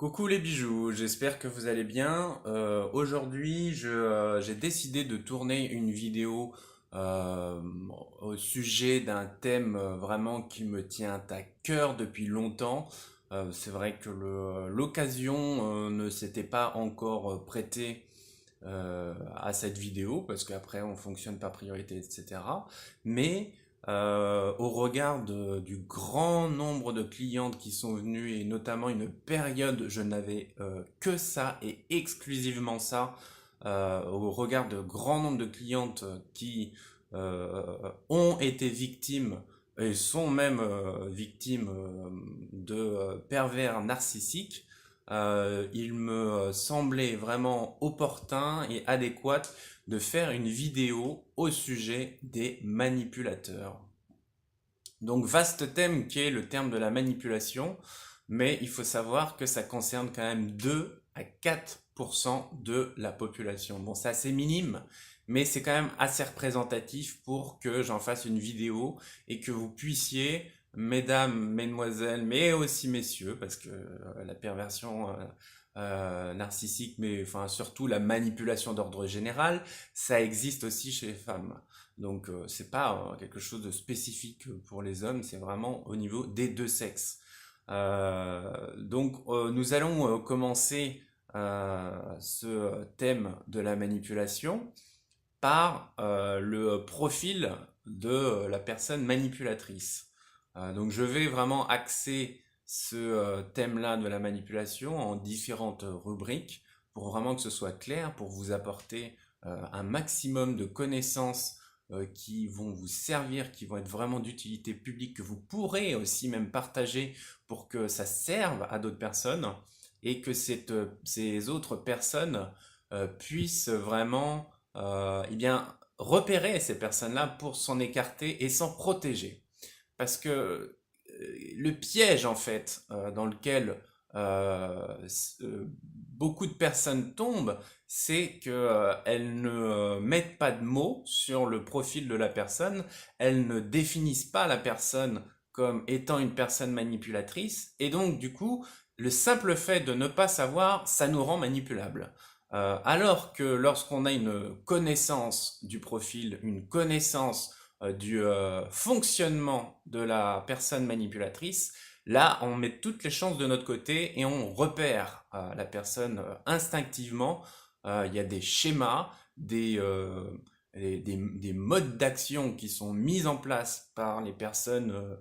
Coucou les bijoux, j'espère que vous allez bien. Aujourd'hui, j'ai décidé de tourner une vidéo euh, au sujet d'un thème vraiment qui me tient à cœur depuis longtemps. C'est vrai que l'occasion ne s'était pas encore prêtée à cette vidéo, parce qu'après on fonctionne par priorité, etc. Mais au regard du grand nombre de clientes qui sont venues, et notamment une période, je n'avais que ça et exclusivement ça, au regard de grand nombre de clientes qui ont été victimes et sont même victimes de pervers narcissiques, il me semblait vraiment opportun et adéquat de faire une vidéo au sujet des manipulateurs. Donc vaste thème qui est le terme de la manipulation, mais il faut savoir que ça concerne quand même 2 à 4% de la population. Bon, c'est assez minime, mais c'est quand même assez représentatif pour que j'en fasse une vidéo et que vous puissiez, mesdames, mesdemoiselles, mais aussi messieurs, parce que la perversion narcissique, mais enfin surtout la manipulation d'ordre général, ça existe aussi chez les femmes. Donc c'est pas quelque chose de spécifique pour les hommes, c'est vraiment au niveau des deux sexes. Nous allons commencer ce thème de la manipulation par le profil de la personne manipulatrice. Donc je vais vraiment axer ce thème-là de la manipulation en différentes rubriques pour vraiment que ce soit clair, pour vous apporter un maximum de connaissances qui vont vous servir, qui vont être vraiment d'utilité publique, que vous pourrez aussi même partager pour que ça serve à d'autres personnes et que ces autres personnes puissent vraiment repérer ces personnes-là pour s'en écarter et s'en protéger. Parce que le piège, en fait, dans lequel beaucoup de personnes tombent, c'est qu'elles ne mettent pas de mots sur le profil de la personne, elles ne définissent pas la personne comme étant une personne manipulatrice, et donc du coup, le simple fait de ne pas savoir, ça nous rend manipulables. Alors que lorsqu'on a une connaissance du profil, une connaissance du fonctionnement de la personne manipulatrice, là, on met toutes les chances de notre côté et on repère la personne instinctivement. Il y a des schémas, des modes d'action qui sont mis en place par les personnes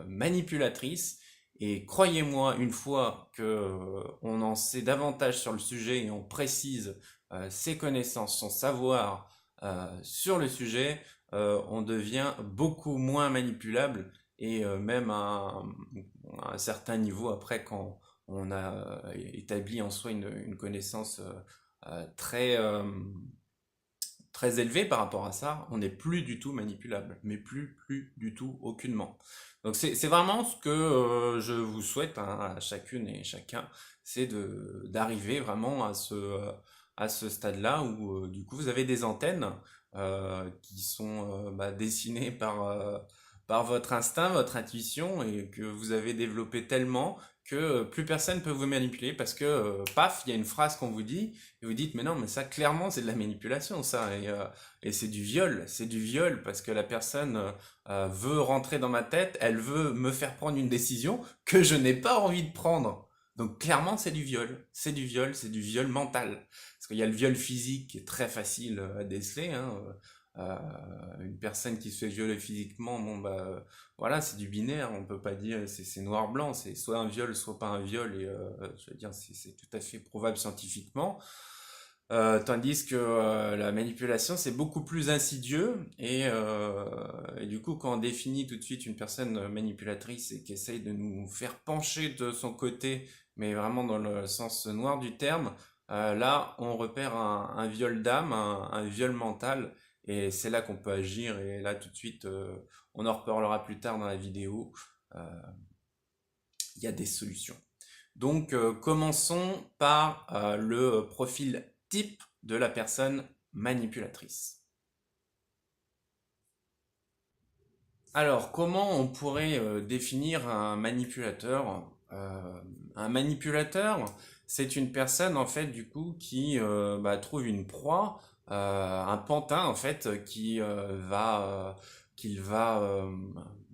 manipulatrices. Et croyez-moi, une fois que on en sait davantage sur le sujet et on précise ses connaissances, son savoir sur le sujet, on devient beaucoup moins manipulable et même à un certain niveau après quand on a établi en soi une connaissance très élevée par rapport à ça, on n'est plus du tout manipulable, mais plus du tout aucunement. Donc c'est vraiment ce que je vous souhaite hein, à chacune et chacun, c'est d'arriver vraiment à ce stade-là où du coup vous avez des antennes qui sont dessinées par votre instinct, votre intuition et que vous avez développé tellement que plus personne peut vous manipuler parce que paf, il y a une phrase qu'on vous dit et vous dites mais non mais ça clairement c'est de la manipulation ça et c'est du viol parce que la personne veut rentrer dans ma tête, elle veut me faire prendre une décision que je n'ai pas envie de prendre. Donc clairement c'est du viol, c'est du viol, c'est du viol mental. Parce qu'il y a le viol physique qui est très facile à déceler. Hein, une personne qui se fait violer physiquement, bon bah voilà, c'est du binaire, on peut pas dire c'est noir-blanc, c'est soit un viol, soit pas un viol, et je veux dire c'est tout à fait prouvable scientifiquement. Tandis que la manipulation c'est beaucoup plus insidieux et du coup quand on définit tout de suite une personne manipulatrice et qui essaye de nous faire pencher de son côté, mais vraiment dans le sens noir du terme, là on repère un viol d'âme, un viol mental et c'est là qu'on peut agir et là tout de suite on en reparlera plus tard dans la vidéo, euh, il y a des solutions. Donc, commençons par le profil type de la personne manipulatrice. Alors, comment on pourrait définir un manipulateur? un manipulateur, c'est une personne en fait du coup qui trouve une proie, un pantin en fait qu'il va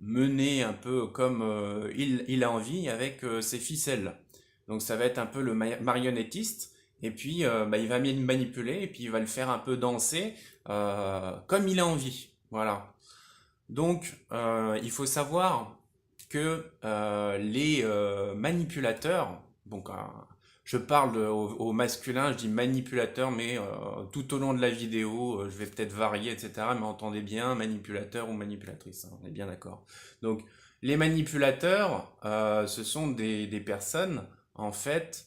mener un peu comme il a envie avec ses ficelles. Donc ça va être un peu le marionnettiste. Et puis il va manipuler et puis il va le faire un peu danser comme il a envie. Voilà. Donc, il faut savoir que les manipulateurs, donc je parle au masculin, je dis manipulateur, mais tout au long de la vidéo, je vais peut-être varier, etc. Mais entendez bien, manipulateur ou manipulatrice, hein, on est bien d'accord. Donc, les manipulateurs, ce sont des personnes, en fait,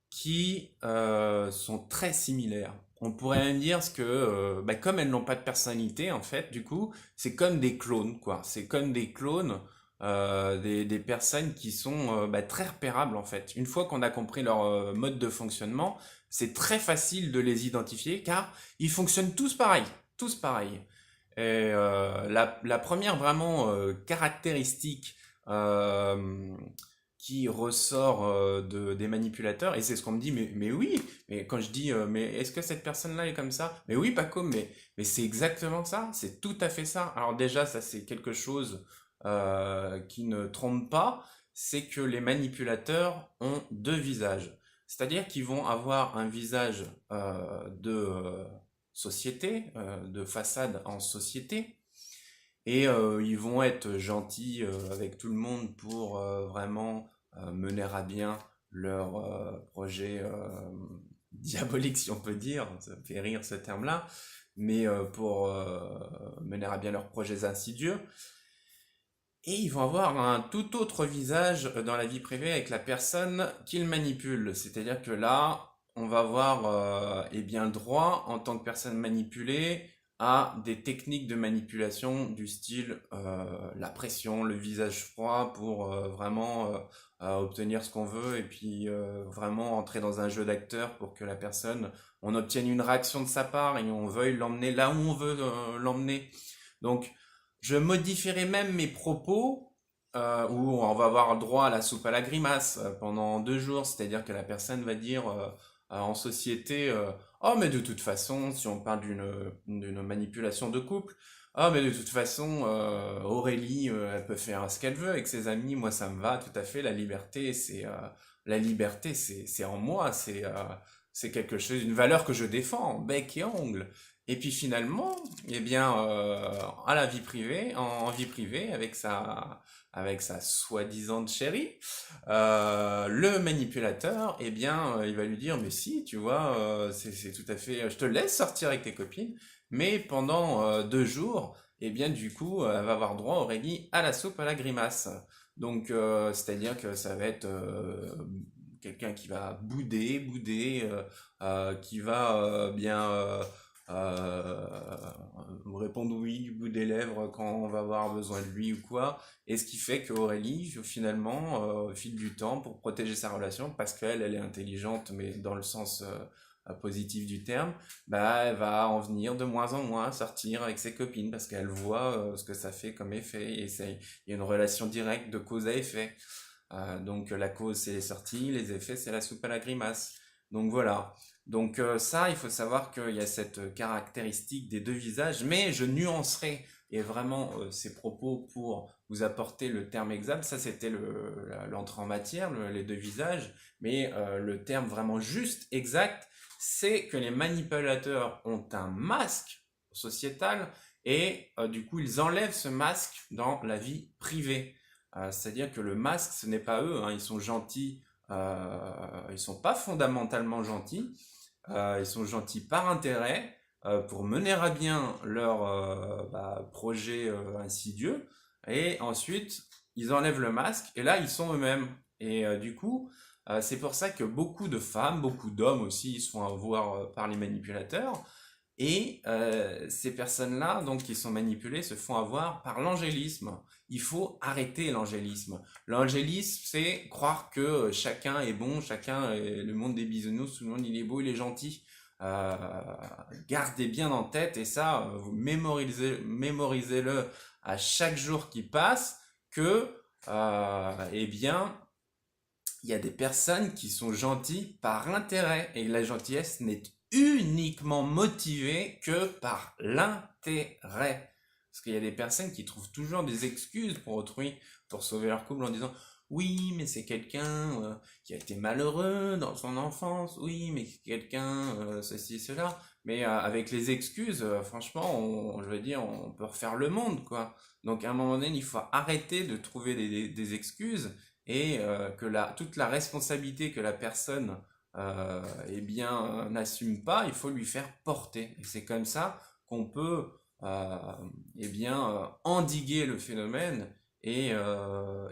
qui sont très similaires. On pourrait même dire que, comme elles n'ont pas de personnalité, en fait, du coup, c'est comme des clones, quoi. C'est comme des clones, des personnes qui sont très repérables, en fait. Une fois qu'on a compris leur mode de fonctionnement, c'est très facile de les identifier car ils fonctionnent tous pareil. Tous pareil. Et la première vraiment caractéristique euh, qui ressort des manipulateurs, et c'est ce qu'on me dit, mais oui, mais quand je dis, mais est-ce que cette personne-là est comme ça? Mais oui, Paco, mais c'est exactement ça, c'est tout à fait ça. Alors déjà, ça c'est quelque chose qui ne trompe pas, c'est que les manipulateurs ont deux visages. C'est-à-dire qu'ils vont avoir un visage de société, de façade en société, et ils vont être gentils avec tout le monde pour vraiment mener à bien leur projet diabolique, si on peut dire. Ça me fait rire ce terme-là. Mais pour mener à bien leurs projets insidieux. Et ils vont avoir un tout autre visage dans la vie privée avec la personne qu'ils manipulent. C'est-à-dire que là, on va avoir le droit, en tant que personne manipulée, à des techniques de manipulation du style la pression, le visage froid pour vraiment obtenir ce qu'on veut et puis vraiment entrer dans un jeu d'acteur pour que la personne, on obtienne une réaction de sa part et on veuille l'emmener là où on veut l'emmener. Donc, je modifierai même mes propos où on va avoir droit à la soupe à la grimace pendant 2 jours, c'est-à-dire que la personne va dire en société oh mais de toute façon, si on parle d'une manipulation de couple, oh mais de toute façon Aurélie elle peut faire ce qu'elle veut avec ses amis, moi ça me va tout à fait, la liberté c'est en moi, c'est quelque chose, une valeur que je défends, bec et ongle. Et puis finalement, eh bien, à la vie privée, en vie privée, avec sa soi-disant chérie, le manipulateur, eh bien, il va lui dire, mais si, tu vois, c'est tout à fait, je te laisse sortir avec tes copines, mais pendant 2 jours, eh bien, du coup, elle va avoir droit, Aurélie, à la soupe à la grimace. Donc, c'est-à-dire que ça va être quelqu'un qui va bouder, qui va euh, me répondre oui du bout des lèvres quand on va avoir besoin de lui ou quoi. Et ce qui fait qu'Aurélie, finalement, au fil du temps, pour protéger sa relation, parce qu'elle, elle est intelligente, mais dans le sens positif du terme, bah, elle va en venir de moins en moins à sortir avec ses copines, parce qu'elle voit ce que ça fait comme effet, et il y a une relation directe de cause à effet. Donc la cause, c'est les sorties, les effets, c'est la soupe à la grimace. Donc voilà. Donc ça, il faut savoir qu'il y a cette caractéristique des deux visages, mais je nuancerai et vraiment ces propos pour vous apporter le terme exact. Ça, c'était l'entrée en matière, les deux visages, mais le terme vraiment juste, exact, c'est que les manipulateurs ont un masque sociétal et du coup, ils enlèvent ce masque dans la vie privée. C'est-à-dire que le masque, ce n'est pas eux, hein, ils sont gentils, ils sont pas fondamentalement gentils, ils sont gentils par intérêt pour mener à bien leur projet insidieux. Et ensuite, ils enlèvent le masque et là, ils sont eux-mêmes. Et du coup, c'est pour ça que beaucoup de femmes, beaucoup d'hommes aussi, se font avoir par les manipulateurs. Et ces personnes-là, donc qui sont manipulées, se font avoir par l'angélisme. Il faut arrêter l'angélisme. L'angélisme, c'est croire que chacun est bon, chacun est le monde des bisounours, tout le monde il est beau, il est gentil. Euh, Gardez bien en tête, et ça, vous mémorisez-le à chaque jour qui passe, que, eh bien, il y a des personnes qui sont gentilles par intérêt et la gentillesse n'est uniquement motivée que par l'intérêt. Parce qu'il y a des personnes qui trouvent toujours des excuses pour autrui, pour sauver leur couple en disant oui, mais c'est quelqu'un qui a été malheureux dans son enfance, oui, mais c'est quelqu'un ceci et cela. Mais avec les excuses, franchement, je veux dire, on peut refaire le monde, quoi. Donc à un moment donné, il faut arrêter de trouver des excuses et toute la responsabilité que la personne eh bien, n'assume pas, il faut lui faire porter. Et c'est comme ça qu'on peut euh, eh bien, endiguer le phénomène et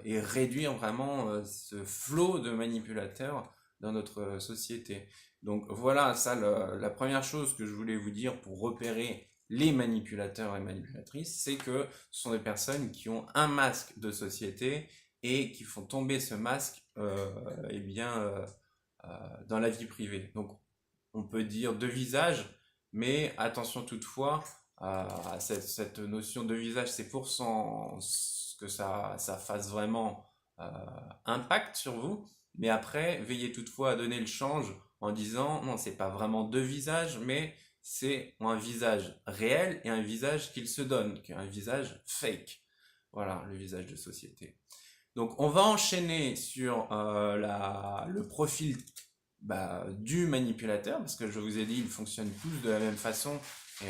réduire vraiment ce flot de manipulateurs dans notre société. Donc voilà, ça, la première chose que je voulais vous dire pour repérer les manipulateurs et manipulatrices, c'est que ce sont des personnes qui ont un masque de société et qui font tomber ce masque eh bien, dans la vie privée. Donc on peut dire deux visages, mais attention toutefois à cette notion de visage, c'est pour que ça fasse vraiment impact sur vous, mais après, veillez toutefois à donner le change en disant non, c'est pas vraiment deux visages, mais c'est un visage réel et un visage qu'il se donne, un visage fake. Voilà, le visage de société. Donc on va enchaîner sur le profil du manipulateur, parce que je vous ai dit, ils fonctionnent tous de la même façon,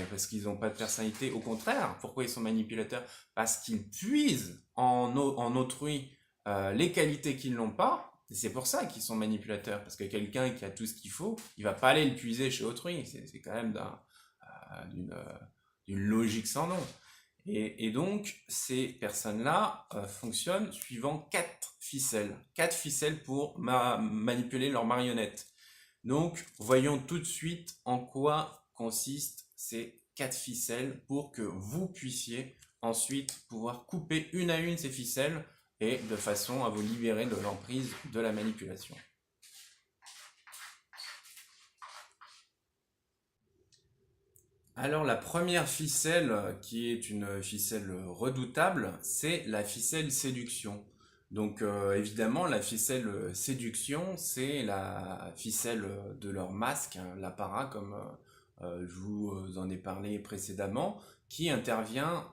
parce qu'ils n'ont pas de personnalité. Au contraire, pourquoi ils sont manipulateurs? Parce qu'ils puisent en autrui les qualités qu'ils n'ont pas, et c'est pour ça qu'ils sont manipulateurs, parce que quelqu'un qui a tout ce qu'il faut, il va pas aller le puiser chez autrui, c'est quand même d'une logique sans nom. Et donc, ces personnes-là fonctionnent suivant quatre ficelles pour manipuler leurs marionnettes. Donc, voyons tout de suite en quoi consistent ces quatre ficelles pour que vous puissiez ensuite pouvoir couper une à une ces ficelles et de façon à vous libérer de l'emprise de la manipulation. Alors la première ficelle, qui est une ficelle redoutable, c'est la ficelle séduction. Donc évidemment, la ficelle séduction, c'est la ficelle de leur masque, hein, l'apparat, comme je vous en ai parlé précédemment, qui intervient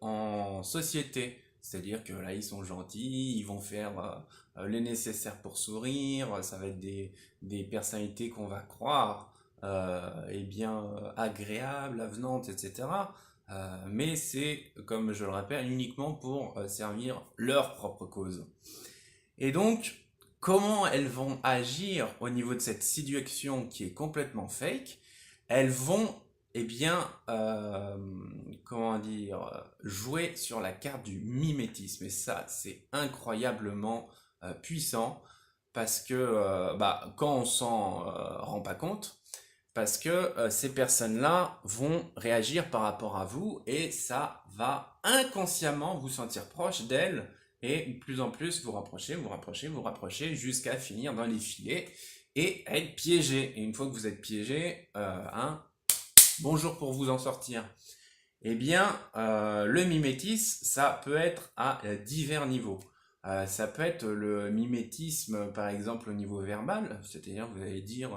en société. C'est-à-dire que là, ils sont gentils, ils vont faire le nécessaire pour sourire, ça va être des personnalités qu'on va croire eh bien, agréable, avenante, etc. Mais c'est, comme je le rappelle, uniquement pour servir leur propre cause. Et donc, comment elles vont agir au niveau de cette séduction qui est complètement fake? Elles vont, eh bien, comment dire, jouer sur la carte du mimétisme. Et ça, c'est incroyablement puissant parce que quand on s'en rend pas compte, parce que ces personnes-là vont réagir par rapport à vous et ça va inconsciemment vous sentir proche d'elles et de plus en plus vous rapprocher, vous rapprocher, vous rapprocher jusqu'à finir dans les filets et être piégé. Et une fois que vous êtes piégé, bonjour pour vous en sortir. Eh bien, le mimétisme, ça peut être à divers niveaux. Ça peut être le mimétisme, par exemple, au niveau verbal, c'est-à-dire vous allez dire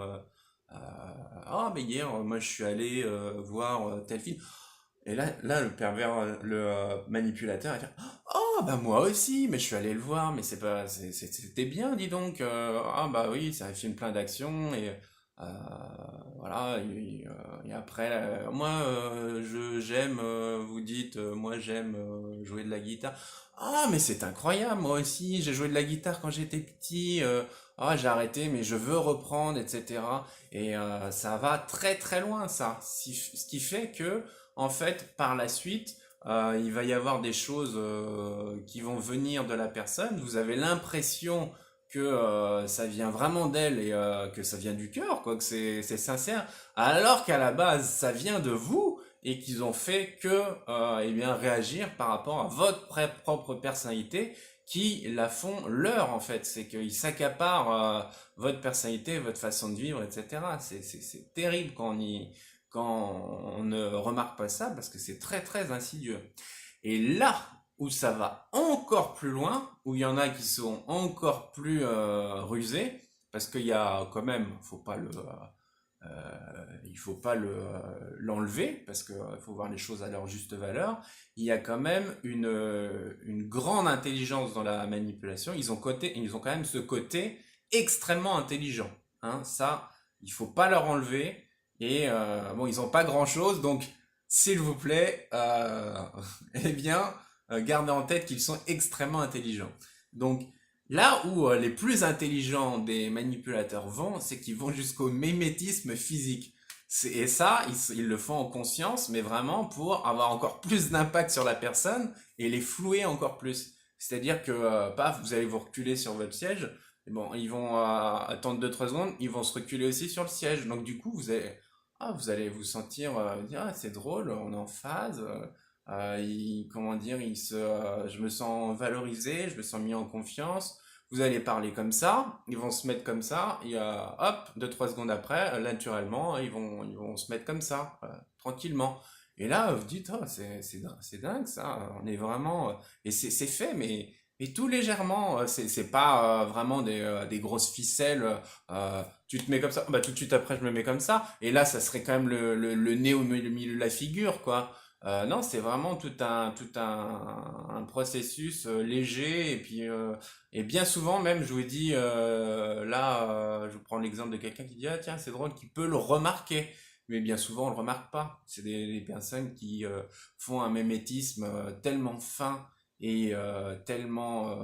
ah, mais hier, moi je suis allé voir tel film. Et là, le pervers, le manipulateur, il va dire oh, bah moi aussi, mais je suis allé le voir, mais c'était bien, dis donc. Ah, bah oui, c'est un film plein d'action, et euh, voilà. Et après, moi, j'aime, vous dites, moi j'aime jouer de la guitare. Ah, mais c'est incroyable, moi aussi, j'ai joué de la guitare quand j'étais petit. Ah, j'ai arrêté, mais je veux reprendre, etc. Et ça va très très loin, ça. Ce qui fait que en fait, par la suite, il va y avoir des choses qui vont venir de la personne. Vous avez l'impression que ça vient vraiment d'elle et que ça vient du cœur, quoi, que c'est sincère, alors qu'à la base, ça vient de vous et qu'ils ont fait que eh bien, réagir par rapport à votre propre personnalité qui la font leur, en fait. C'est qu'ils s'accaparent votre personnalité, votre façon de vivre, etc. C'est terrible quand on ne remarque pas ça parce que c'est très très insidieux. Et là où ça va encore plus loin, où il y en a qui sont encore plus rusés, parce qu'il y a quand même, il faut pas l'enlever, parce qu'il faut voir les choses à leur juste valeur. Il y a quand même une grande intelligence dans la manipulation. Ils ont quand même ce côté extrêmement intelligent. Hein, ça, il faut pas leur enlever. Et bon, ils n'ont pas grand-chose, donc s'il vous plaît, eh bien, gardez en tête qu'ils sont extrêmement intelligents. Donc, là où les plus intelligents des manipulateurs vont, c'est qu'ils vont jusqu'au mimétisme physique. Et ça, ils le font en conscience, mais vraiment pour avoir encore plus d'impact sur la personne et les flouer encore plus. C'est-à-dire que, paf, vous allez vous reculer sur votre siège, et bon, ils vont attendre 2-3 secondes, ils vont se reculer aussi sur le siège. Donc du coup, vous allez vous sentir, dire, ah, c'est drôle, on est en phase, comment dire, je me sens valorisé, je me sens mis en confiance. Vous allez parler comme ça, ils vont se mettre comme ça, et hop, 2-3 secondes après, naturellement, ils vont se mettre comme ça, tranquillement. Et là, vous dites, oh, c'est dingue ça, on est vraiment. Et c'est fait, mais tout légèrement, c'est pas vraiment des grosses ficelles. Tu te mets comme ça, bah tout de suite après, je me mets comme ça, et là, ça serait quand même le nez au milieu de la figure, quoi. Non, c'est vraiment un processus léger et bien souvent même, je vous dis je vous prends l'exemple de quelqu'un qui dit ah tiens c'est drôle, qui peut le remarquer, mais bien souvent on le remarque pas. C'est des personnes qui font un mimétisme tellement fin et tellement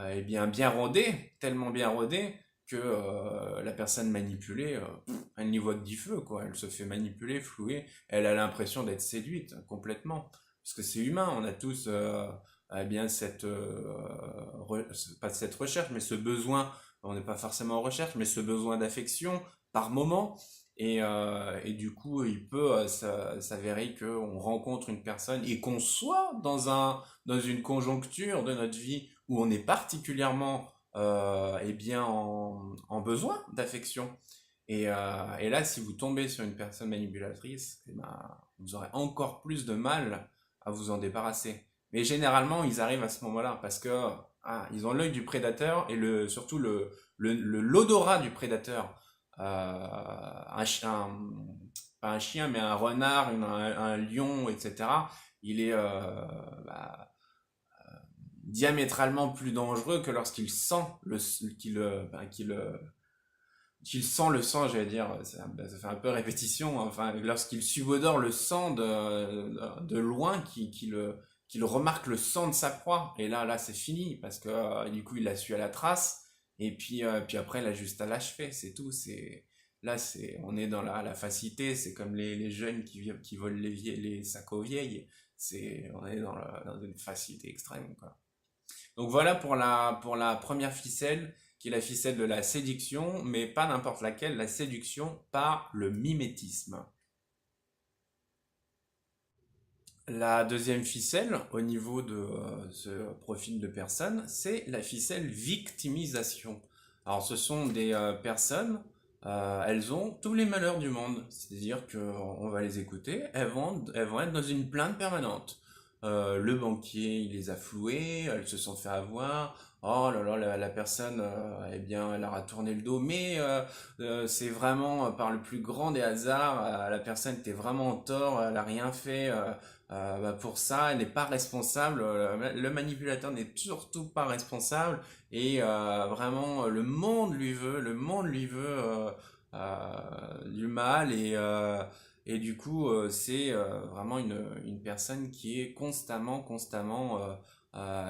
eh bien rodé, tellement bien rodé que la personne manipulée, elle n'y voit que du feu quoi. Elle se fait manipuler, flouer, elle a l'impression d'être séduite complètement. Parce que c'est humain, on a tous eh bien pas cette recherche, mais ce besoin, on n'est pas forcément en recherche, mais ce besoin d'affection par moment. Et du coup, il peut s'avérer qu'on rencontre une personne et qu'on soit dans une conjoncture de notre vie où on est particulièrement eh bien en besoin d'affection. Et là, si vous tombez sur une personne manipulatrice, eh ben, vous aurez encore plus de mal à vous en débarrasser. Mais généralement, ils arrivent à ce moment-là parce que ils ont l'œil du prédateur et surtout l'odorat du prédateur. Pas un chien, mais un renard, un lion, etc. Il est diamétralement plus dangereux que lorsqu'il sent qu'il sent le sang, j'allais dire, ça fait un peu répétition, enfin, lorsqu'il subodore le sang de loin, qu'il remarque le sang de sa proie, et là c'est fini, parce que du coup, il l'a su à la trace, et puis après, il a juste à l'achever, c'est tout, on est dans la facilité, c'est comme les jeunes qui volent les sacs aux vieilles, on est dans une facilité extrême, quoi. Donc voilà pour la première ficelle, qui est la ficelle de la séduction, mais pas n'importe laquelle, la séduction par le mimétisme. La deuxième ficelle, au niveau de ce profil de personne, c'est la ficelle victimisation. Alors ce sont des personnes, elles ont tous les malheurs du monde, c'est-à-dire qu'on va les écouter, elles vont être dans une plainte permanente. Le banquier, il les a flouées, elles se sont fait avoir. Oh là là, la personne, eh bien, elle a retourné le dos, mais c'est vraiment par le plus grand des hasards, la personne était vraiment en tort, elle a rien fait pour ça, elle n'est pas responsable, le manipulateur n'est surtout pas responsable, et vraiment, le monde lui veut du mal, et du coup, c'est vraiment une personne qui est constamment,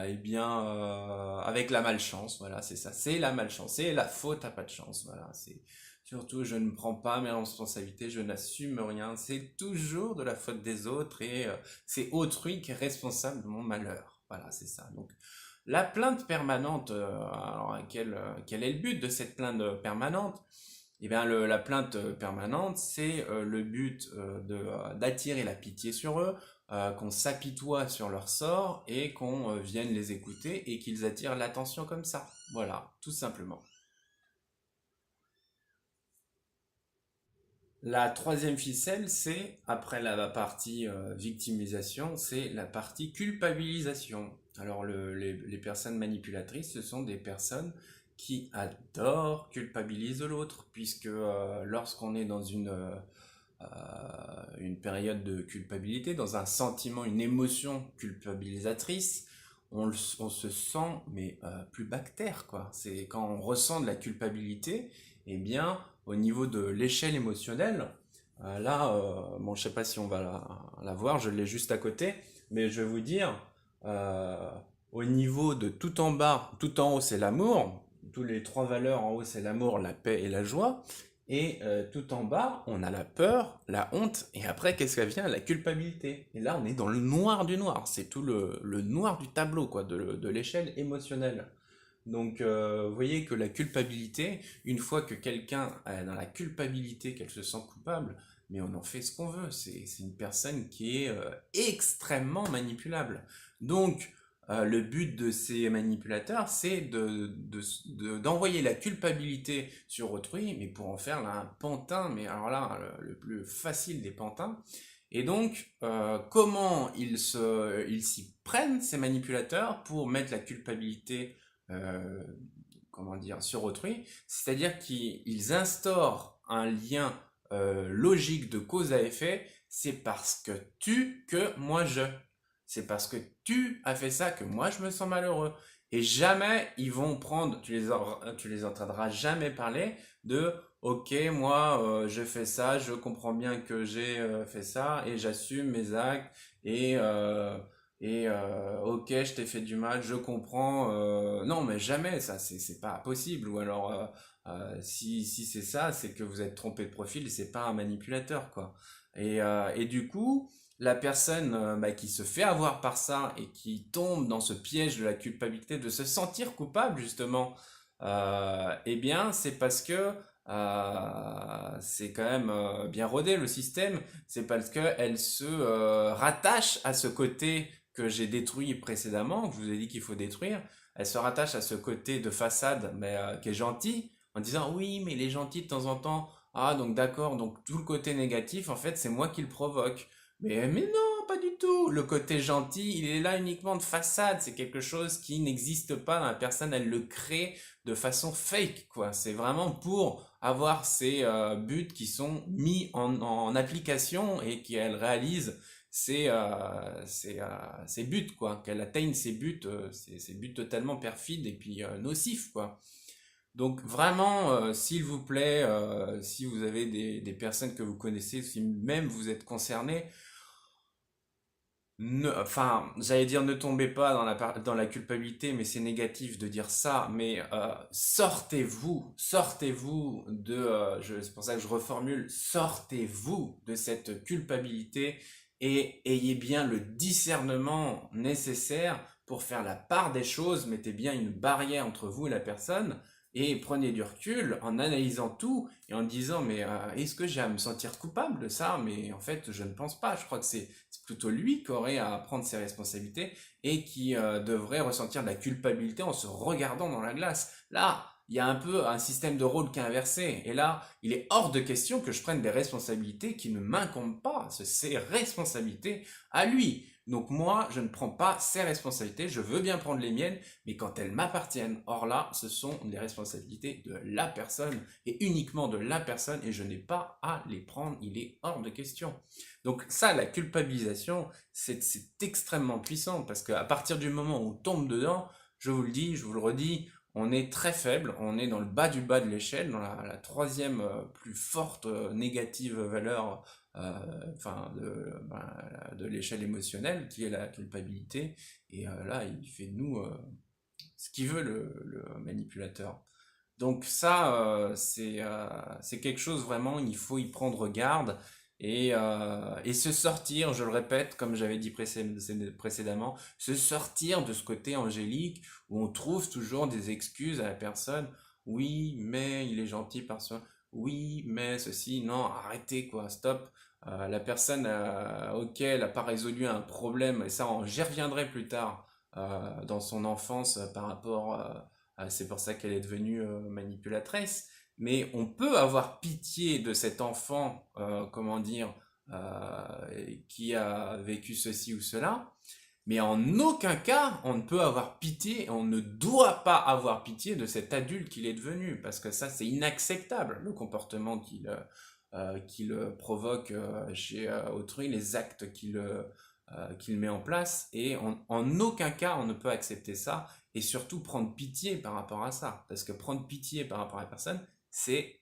eh bien, avec la malchance. Voilà, c'est ça. C'est la malchance. C'est la faute à pas de chance. Voilà, c'est surtout, je ne prends pas mes responsabilités, je n'assume rien. C'est toujours de la faute des autres et c'est autrui qui est responsable de mon malheur. Voilà, c'est ça. Donc, la plainte permanente, alors quel est le but de cette plainte permanente? Eh bien, la plainte permanente, c'est le but d'attirer la pitié sur eux, qu'on s'apitoie sur leur sort et qu'on vienne les écouter et qu'ils attirent l'attention comme ça. Voilà, tout simplement. La troisième ficelle, c'est, après la partie victimisation, c'est la partie culpabilisation. Alors les personnes manipulatrices, ce sont des personnes qui adorent culpabiliser l'autre, puisque lorsqu'on est dans une période de culpabilité, dans un sentiment, une émotion culpabilisatrice, on se sent mais plus bactère quoi. C'est quand on ressent de la culpabilité, eh bien au niveau de l'échelle émotionnelle, bon je sais pas si on va la voir, je l'ai juste à côté, mais je vais vous dire, euh, au niveau de tout en bas, tout en haut c'est l'amour, tous les trois valeurs en haut c'est l'amour, la paix et la joie. Et tout en bas, on a la peur, la honte, et après, qu'est-ce que vient? La culpabilité. Et là, on est dans le noir du noir. C'est tout le noir du tableau, quoi, de l'échelle émotionnelle. Donc, vous voyez que la culpabilité, une fois que quelqu'un est dans la culpabilité, qu'elle se sent coupable, mais on en fait ce qu'on veut. C'est une personne qui est extrêmement manipulable. Donc, le but de ces manipulateurs, c'est d'envoyer la culpabilité sur autrui, mais pour en faire là, un pantin, mais alors là, le plus facile des pantins. Et donc, comment ils s'y prennent, ces manipulateurs, pour mettre la culpabilité euh, comment dire, sur autrui, c'est-à-dire qu'ils instaurent un lien logique de cause à effet, c'est parce que que moi je. C'est parce que tu as fait ça que moi je me sens malheureux. Et jamais ils vont prendre, tu les entendras jamais parler de ok, moi je fais ça, je comprends bien que j'ai fait ça et j'assume mes actes et ok, je t'ai fait du mal, je comprends. Non, mais jamais, ça, c'est pas possible. Ou alors, si c'est ça, c'est que vous êtes trompé de profil et c'est pas un manipulateur, quoi. Et du coup, la personne bah, qui se fait avoir par ça et qui tombe dans ce piège de la culpabilité, de se sentir coupable, justement, eh bien, c'est parce que c'est quand même bien rodé le système. C'est parce qu'elle se rattache à ce côté que j'ai détruit précédemment, que je vous ai dit qu'il faut détruire, elle se rattache à ce côté de façade, mais qui est gentil, en disant oui, mais il est gentil de temps en temps. Ah, donc d'accord, donc tout le côté négatif, en fait, c'est moi qui le provoque. Mais non, pas du tout. Le côté gentil, il est là uniquement de façade. C'est quelque chose qui n'existe pas dans la personne. Elle le crée de façon fake, quoi. C'est vraiment pour avoir ces buts qui sont mis en application et qu'elle réalise ses buts, quoi, qu'elle atteigne ses buts totalement perfides et puis nocifs, quoi. Donc vraiment, s'il vous plaît, si vous avez des personnes que vous connaissez, si même vous êtes concerné, enfin, j'allais dire ne tombez pas dans la culpabilité, mais c'est négatif de dire ça, mais sortez-vous de, c'est pour ça que je reformule, sortez-vous de cette culpabilité et ayez bien le discernement nécessaire pour faire la part des choses, mettez bien une barrière entre vous et la personne, et prenez du recul en analysant tout et en disant mais est-ce que j'ai à me sentir coupable de ça? Mais en fait, je ne pense pas, je crois que c'est plutôt lui qui aurait à prendre ses responsabilités et qui devrait ressentir de la culpabilité en se regardant dans la glace. Là, il y a un peu un système de rôle qui est inversé. Et là, il est hors de question que je prenne des responsabilités qui ne m'incombent pas. C'est ses responsabilités à lui. Donc moi, je ne prends pas ses responsabilités, je veux bien prendre les miennes, mais quand elles m'appartiennent. Or là, ce sont les responsabilités de la personne et uniquement de la personne et je n'ai pas à les prendre, il est hors de question. Donc ça, la culpabilisation, c'est extrêmement puissant parce qu'à partir du moment où on tombe dedans, je vous le dis, je vous le redis, on est très faible, on est dans le bas de l'échelle, dans la troisième plus forte négative valeur de l'échelle émotionnelle qui est la culpabilité. Et là, il fait de nous ce qu'il veut le manipulateur. Donc ça, c'est quelque chose vraiment, il faut y prendre garde et se sortir, je le répète, comme j'avais dit précédemment, se sortir de ce côté angélique où on trouve toujours des excuses à la personne. Oui, mais il est gentil parce que... Oui, mais ceci, non, arrêtez quoi, stop. La personne, ok, elle n'a pas résolu un problème, et ça, j'y reviendrai plus tard dans son enfance par rapport c'est pour ça qu'elle est devenue manipulatrice. mais on peut avoir pitié de cet enfant, comment dire, qui a vécu ceci ou cela, mais en aucun cas on ne peut avoir pitié, on ne doit pas avoir pitié de cet adulte qu'il est devenu, parce que ça c'est inacceptable, le comportement qu'il provoque chez autrui, les actes qu'il met en place, et en aucun cas on ne peut accepter ça, et surtout prendre pitié par rapport à ça, parce que prendre pitié par rapport à la personne, c'est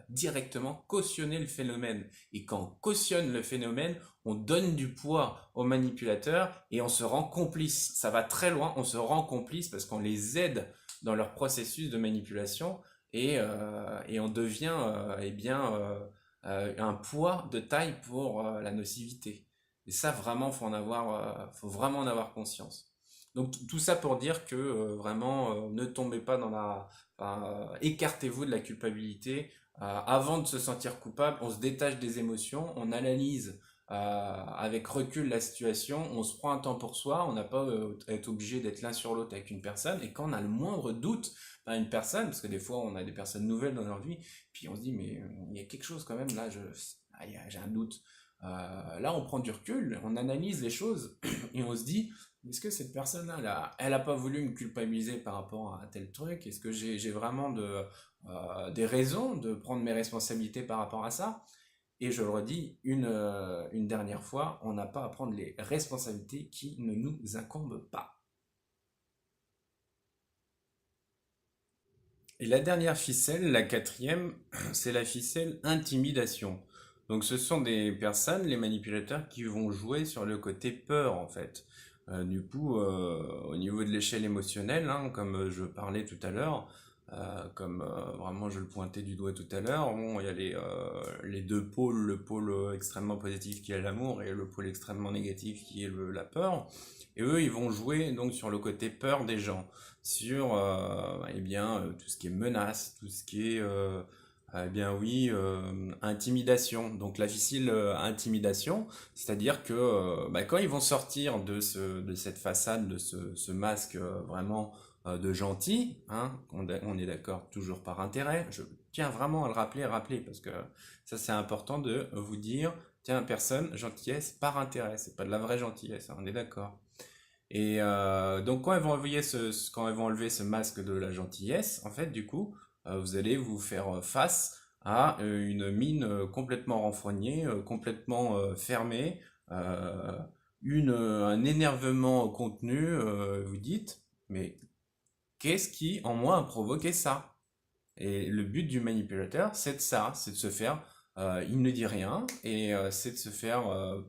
directement cautionner le phénomène. Et quand on cautionne le phénomène, on donne du poids aux manipulateurs et on se rend complice. Ça va très loin, on se rend complice parce qu'on les aide dans leur processus de manipulation et on devient un poids de taille pour la nocivité. Et ça, vraiment, faut vraiment en avoir conscience. Donc tout ça pour dire que vraiment, ne tombez pas dans écartez-vous de la culpabilité. Avant de se sentir coupable, on se détache des émotions, on analyse avec recul la situation, on se prend un temps pour soi, on n'a pas à être obligé d'être l'un sur l'autre avec une personne, et quand on a le moindre doute à une personne, parce que des fois on a des personnes nouvelles dans leur vie, puis on se dit mais il y a quelque chose quand même là, j'ai un doute. Là on prend du recul, on analyse les choses, et on se dit est-ce que cette personne-là, elle a pas voulu me culpabiliser par rapport à tel truc? Est-ce que j'ai vraiment des raisons de prendre mes responsabilités par rapport à ça? Et je le redis une dernière fois, on n'a pas à prendre les responsabilités qui ne nous incombent pas. Et la dernière ficelle, la quatrième, c'est la ficelle intimidation. Donc ce sont des personnes, les manipulateurs, qui vont jouer sur le côté peur en fait. Du coup, au niveau de l'échelle émotionnelle, hein, comme je parlais tout à l'heure, comme vraiment je le pointais du doigt tout à l'heure, bon, il y a les deux pôles, le pôle extrêmement positif qui est l'amour et le pôle extrêmement négatif qui est la peur. Et eux, ils vont jouer donc sur le côté peur des gens, sur tout ce qui est menace, tout ce qui est eh bien oui, intimidation. Donc la difficile intimidation, c'est-à-dire que quand ils vont sortir de cette façade, de ce masque vraiment de gentil, hein, on est d'accord toujours par intérêt. Je tiens vraiment à le rappeler, parce que ça c'est important de vous dire, tiens, personne, gentillesse par intérêt, c'est pas de la vraie gentillesse, hein, on est d'accord. Et donc quand ils vont enlever ce masque de la gentillesse, en fait, du coup, vous allez vous faire face à une mine complètement renfrognée, complètement fermée, euh, un énervement contenu. Vous dites, mais qu'est-ce qui en moi a provoqué ça? Et le but du manipulateur, c'est de ça, c'est de se faire, il ne dit rien, et c'est de se faire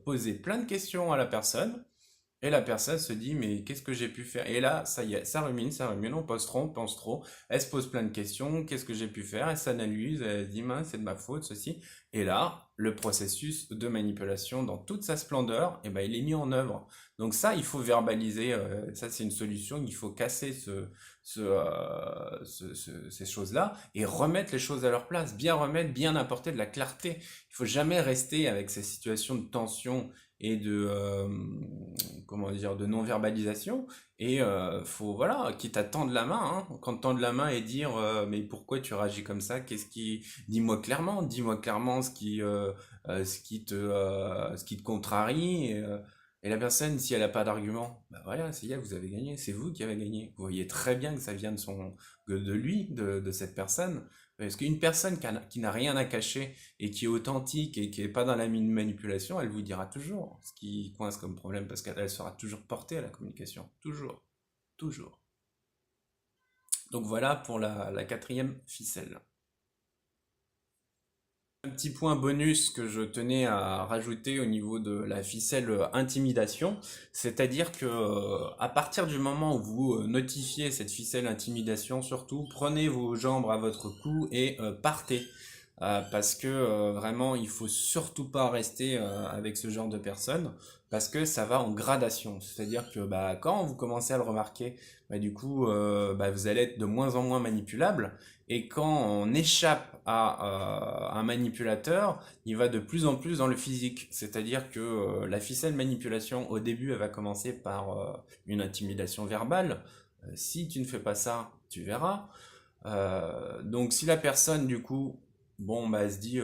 poser plein de questions à la personne et la personne se dit, mais qu'est-ce que j'ai pu faire? Et là, ça y est, ça rumine, on pense trop. Elle se pose plein de questions, qu'est-ce que j'ai pu faire? Elle s'analyse, elle se dit, mince, c'est de ma faute, ceci. Et là, le processus de manipulation dans toute sa splendeur, eh ben, il est mis en œuvre. Donc ça, il faut verbaliser, ça c'est une solution, il faut casser ces choses-là et remettre les choses à leur place, bien remettre, bien apporter de la clarté. Il faut jamais rester avec ces situations de tension et comment dire, de non-verbalisation. Et faut, voilà, quitte à tendre la main, hein, quand tendre la main et dire, mais pourquoi tu réagis comme ça? Dis-moi clairement ce qui te contrarie. Et la personne, si elle n'a pas d'argument, bah voilà, vous avez gagné, c'est vous qui avez gagné. Vous voyez très bien que ça vient de lui, de cette personne. Parce qu'une personne qui n'a rien à cacher et qui est authentique et qui n'est pas dans la manipulation, elle vous dira toujours ce qui coince comme problème parce qu'elle sera toujours portée à la communication. Toujours. Toujours. Donc voilà pour la quatrième ficelle. Un petit point bonus que je tenais à rajouter au niveau de la ficelle intimidation, c'est-à-dire que à partir du moment où vous notifiez cette ficelle intimidation, surtout prenez vos jambes à votre cou et partez. Parce que vraiment il faut surtout pas rester avec ce genre de personnes parce que ça va en gradation. C'est-à-dire que quand vous commencez à le remarquer, du coup vous allez être de moins en moins manipulable et quand on échappe à un manipulateur, il va de plus en plus dans le physique. C'est-à-dire que la ficelle manipulation au début elle va commencer par une intimidation verbale. Si tu ne fais pas ça, tu verras. Donc si la personne, du coup, bon, bah, elle se dit,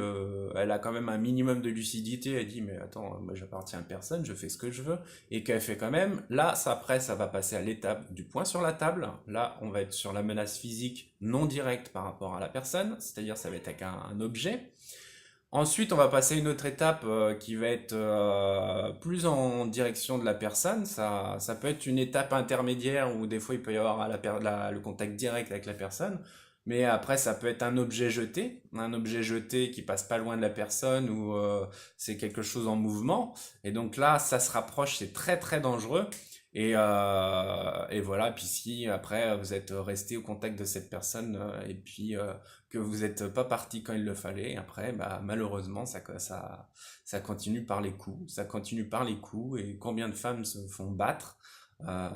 elle a quand même un minimum de lucidité, elle dit, mais attends, moi j'appartiens à personne, je fais ce que je veux, et qu'elle fait quand même, là, ça, après, ça va passer à l'étape du point sur la table. Là, on va être sur la menace physique non directe par rapport à la personne, c'est-à-dire ça va être avec un objet. Ensuite, on va passer à une autre étape qui va être plus en direction de la personne. Ça peut être une étape intermédiaire où des fois il peut y avoir le contact direct avec la personne. Mais après, ça peut être un objet jeté qui passe pas loin de la personne ou c'est quelque chose en mouvement. Et donc là, ça se rapproche, c'est très très dangereux. Et voilà, puis si après vous êtes resté au contact de cette personne et puis que vous n'êtes pas parti quand il le fallait, après, bah, malheureusement, ça continue par les coups, ça continue par les coups, et combien de femmes se font battre euh,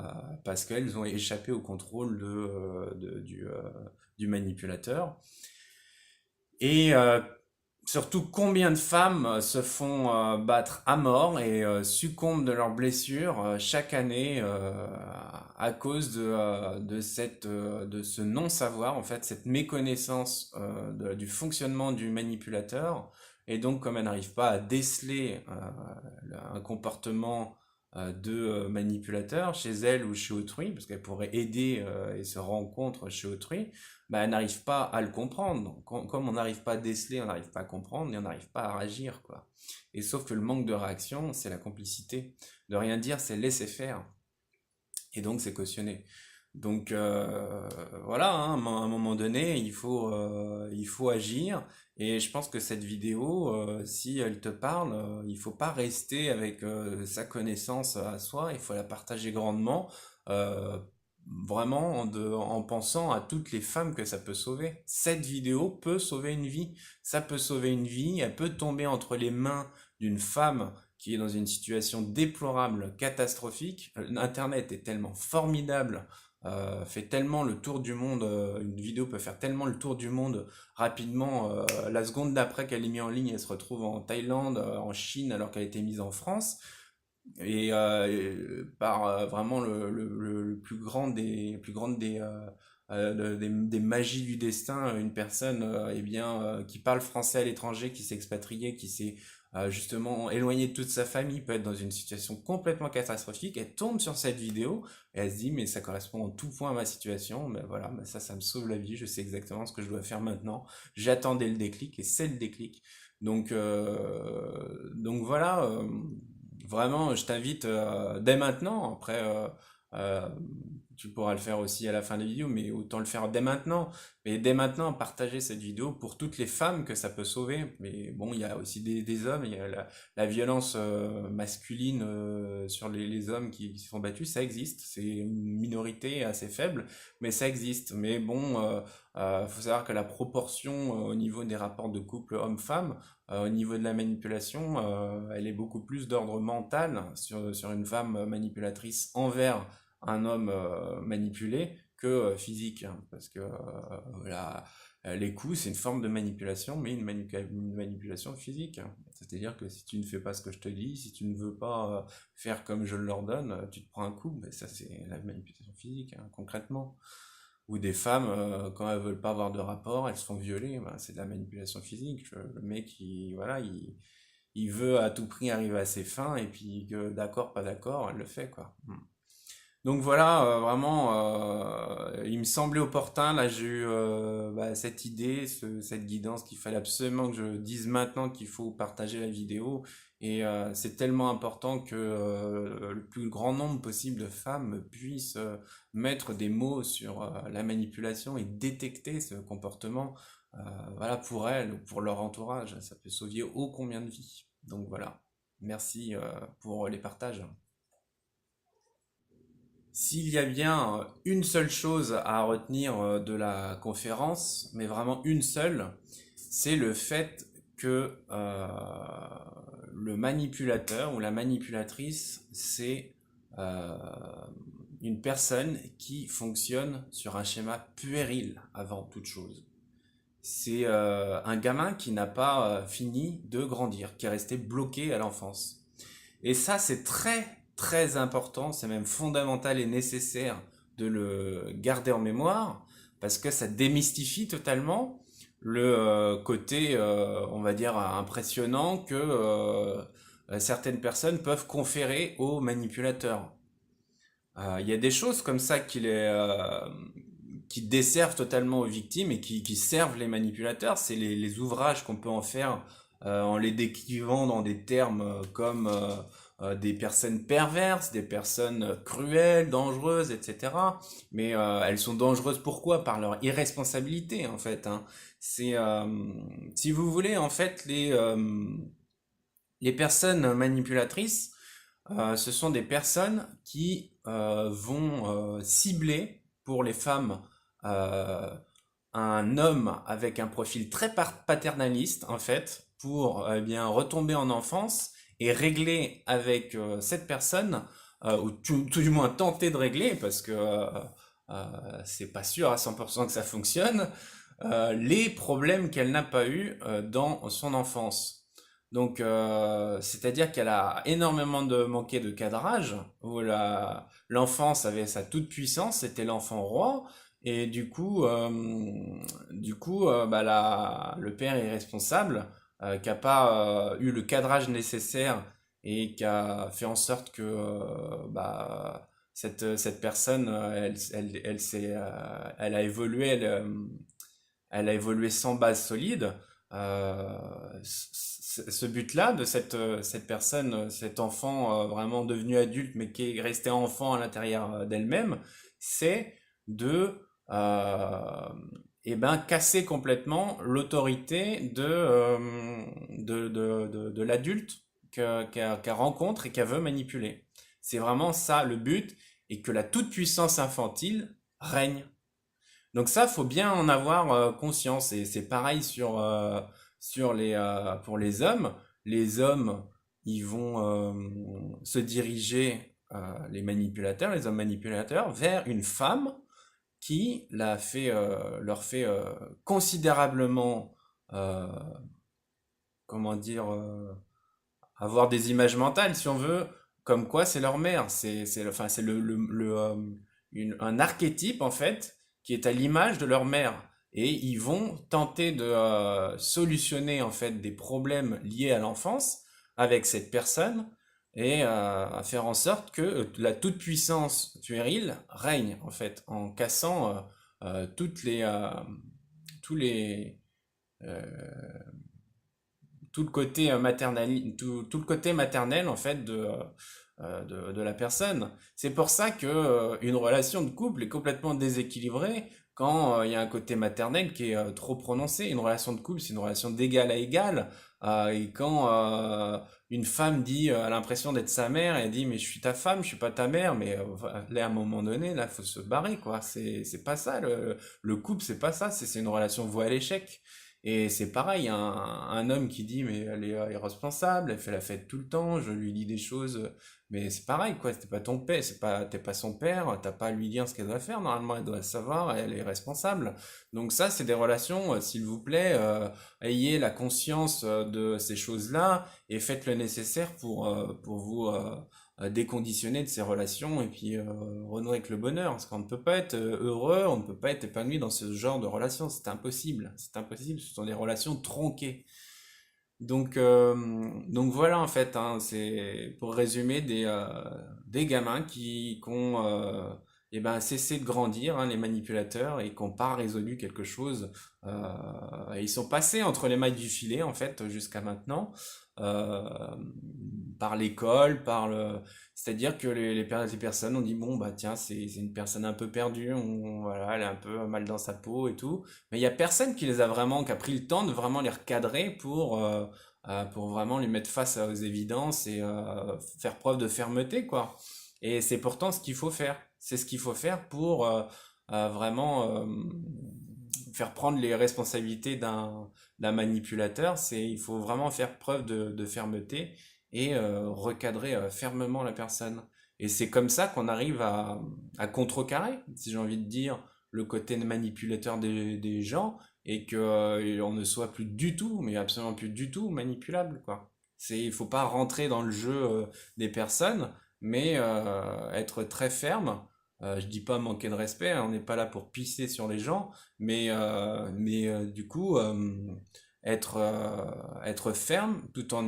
parce qu'elles ont échappé au contrôle du manipulateur. Et surtout, combien de femmes se font battre à mort et succombent de leurs blessures chaque année à cause de ce non-savoir, en fait, cette méconnaissance du fonctionnement du manipulateur. Et donc, comme elle n'arrive pas à déceler un comportement de manipulateur chez elle ou chez autrui, parce qu'elle pourrait aider et se rencontre chez autrui, bah, elle n'arrive pas à le comprendre. Donc, comme on n'arrive pas à déceler, on n'arrive pas à comprendre et on n'arrive pas à réagir, quoi. Et sauf que le manque de réaction, c'est la complicité. De rien dire, c'est laisser faire. Et donc, c'est cautionné. Donc, voilà, hein, à un moment donné, il faut agir. Et je pense que cette vidéo, si elle te parle, il faut pas rester avec sa connaissance à soi, il faut la partager grandement. euh, Vraiment en pensant à toutes les femmes que ça peut sauver. Cette vidéo peut sauver une vie. Ça peut sauver une vie. Elle peut tomber entre les mains d'une femme qui est dans une situation déplorable, catastrophique. Internet est tellement formidable, fait tellement le tour du monde. Une vidéo peut faire tellement le tour du monde rapidement. La seconde d'après qu'elle est mise en ligne, elle se retrouve en Thaïlande, en Chine, alors qu'elle a été mise en France. Et par vraiment le plus grand plus grande des magies du destin, une personne eh bien, qui parle français à l'étranger, qui s'est expatriée, qui s'est justement éloignée de toute sa famille, peut être dans une situation complètement catastrophique, elle tombe sur cette vidéo et elle se dit mais ça correspond en tout point à ma situation, mais voilà, mais ça me sauve la vie, je sais exactement ce que je dois faire maintenant, j'attendais le déclic et c'est le déclic. Donc voilà, vraiment, je t'invite dès maintenant. Après, euh, tu pourras le faire aussi à la fin de la vidéo, mais autant le faire dès maintenant. Mais dès maintenant, partager cette vidéo pour toutes les femmes que ça peut sauver. Mais bon, il y a aussi des hommes, il y a la violence masculine sur les hommes qui se font battus, ça existe. C'est une minorité assez faible, mais ça existe. Mais bon, faut savoir que la proportion au niveau des rapports de couple homme-femme, au niveau de la manipulation, elle est beaucoup plus d'ordre mental sur une femme manipulatrice envers un homme manipulé que physique, hein, parce que voilà, les coups, c'est une forme de manipulation, mais une manipulation physique, hein. C'est-à-dire que si tu ne fais pas ce que je te dis, si tu ne veux pas faire comme je l'ordonne, tu te prends un coup. Mais ça, c'est la manipulation physique, hein, concrètement. Ou des femmes, quand elles veulent pas avoir de rapport, elles se font violer, ben, c'est de la manipulation physique. Le mec, voilà, il veut à tout prix arriver à ses fins, et puis que d'accord, pas d'accord, elle le fait, quoi. Donc voilà, vraiment, il me semblait opportun, là j'ai eu bah, cette idée, cette guidance qu'il fallait absolument que je dise maintenant qu'il faut partager la vidéo. Et c'est tellement important que le plus grand nombre possible de femmes puissent mettre des mots sur la manipulation et détecter ce comportement, euh, voilà, pour elles ou pour leur entourage. Ça peut sauver ô combien de vies. Donc voilà, merci pour les partages. S'il y a bien une seule chose à retenir de la conférence, mais vraiment une seule, c'est le fait que le manipulateur ou la manipulatrice, c'est euh, une personne qui fonctionne sur un schéma puéril avant toute chose. C'est un gamin qui n'a pas fini de grandir, qui est resté bloqué à l'enfance. Et ça, c'est très, très important, c'est même fondamental et nécessaire de le garder en mémoire, parce que ça démystifie totalement le côté, on va dire, impressionnant que certaines personnes peuvent conférer aux manipulateurs. Il y a des choses comme ça qui desservent totalement aux victimes et qui servent les manipulateurs. C'est les ouvrages qu'on peut en faire en les décrivant dans des termes comme des personnes perverses, des personnes cruelles, dangereuses, etc. Mais elles sont dangereuses pourquoi? Par leur irresponsabilité en fait, hein. C'est, si vous voulez, en fait, les personnes manipulatrices, ce sont des personnes qui vont cibler pour les femmes euh, un homme avec un profil très paternaliste en fait pour bien retomber en enfance et régler avec cette personne ou tout du moins tenter de régler parce que c'est pas sûr à 100% que ça fonctionne les problèmes qu'elle n'a pas eu dans son enfance. Donc, c'est-à-dire qu'elle a énormément de manqué de cadrage, où l'enfance avait sa toute puissance, c'était l'enfant roi, et bah, le père irresponsable, qui n'a pas eu le cadrage nécessaire et qui a fait en sorte que bah, cette personne, elle a évolué, elle a évolué sans base solide. Ce but-là de cette personne, cet enfant vraiment devenu adulte mais qui est resté enfant à l'intérieur d'elle-même, c'est de casser complètement l'autorité de l'adulte qu'elle rencontre et qu'elle veut manipuler. C'est vraiment ça le but et que la toute-puissance infantile règne. Donc ça, faut bien en avoir conscience. Et c'est pareil pour les hommes. Les hommes, ils vont se diriger, les hommes manipulateurs, vers une femme qui leur fait considérablement, euh, comment dire, avoir des images mentales, si on veut, comme quoi c'est leur mère. Enfin, c'est un archétype, en fait, qui est à l'image de leur mère. Et ils vont tenter de solutionner, en fait, des problèmes liés à l'enfance avec cette personne et à faire en sorte que la toute-puissance puérile règne, en fait, en cassant tous les, euh, tout le côté maternel, tout le côté maternel en fait de la personne. C'est pour ça que une relation de couple est complètement déséquilibrée quand il y a un côté maternel qui est trop prononcé. Une relation de couple, c'est une relation d'égal à égal. Et quand une femme dit, a l'impression d'être sa mère, elle dit mais je suis ta femme, je suis pas ta mère, mais là à un moment donné, là faut se barrer quoi. C'est pas ça le couple, c'est pas ça. C'est une relation vouée à l'échec. Et c'est pareil, un homme qui dit mais elle est irresponsable, elle fait la fête tout le temps, je lui dis des choses, mais c'est pareil quoi, t'es pas ton père, t'es pas son père, t'as pas à lui dire ce qu'elle doit faire, normalement elle doit le savoir, elle est responsable. Donc ça c'est des relations, s'il vous plaît, ayez la conscience de ces choses-là et faites le nécessaire pour vous déconditionner de ces relations et puis renouer avec le bonheur. Parce qu'on ne peut pas être heureux, on ne peut pas être épanoui dans ce genre de relations. C'est impossible. C'est impossible. Ce sont des relations tronquées. Donc voilà en fait, hein, c'est pour résumer des gamins qui ont cessé de grandir, hein, les manipulateurs, et qui n'ont pas résolu quelque chose. Ils sont passés entre les mailles du filet en fait jusqu'à maintenant, euh, par l'école, c'est-à-dire que les personnes ont dit bon bah tiens c'est une personne un peu perdue, voilà, elle est un peu mal dans sa peau et tout, mais il y a personne qui les a vraiment, qui a pris le temps de vraiment les recadrer pour vraiment les mettre face aux évidences et faire preuve de fermeté, quoi. Et c'est pourtant ce qu'il faut faire. C'est ce qu'il faut faire pour vraiment faire prendre les responsabilités d'un manipulateur. Il faut vraiment faire preuve de fermeté et recadrer fermement la personne. Et c'est comme ça qu'on arrive à contrecarrer, si j'ai envie de dire, le côté manipulateur des gens et que on ne soit plus du tout, mais absolument plus du tout manipulable, quoi. Il faut pas rentrer dans le jeu des personnes, mais être très ferme Je dis pas manquer de respect, hein, on n'est pas là pour pisser sur les gens, mais du coup, être ferme tout en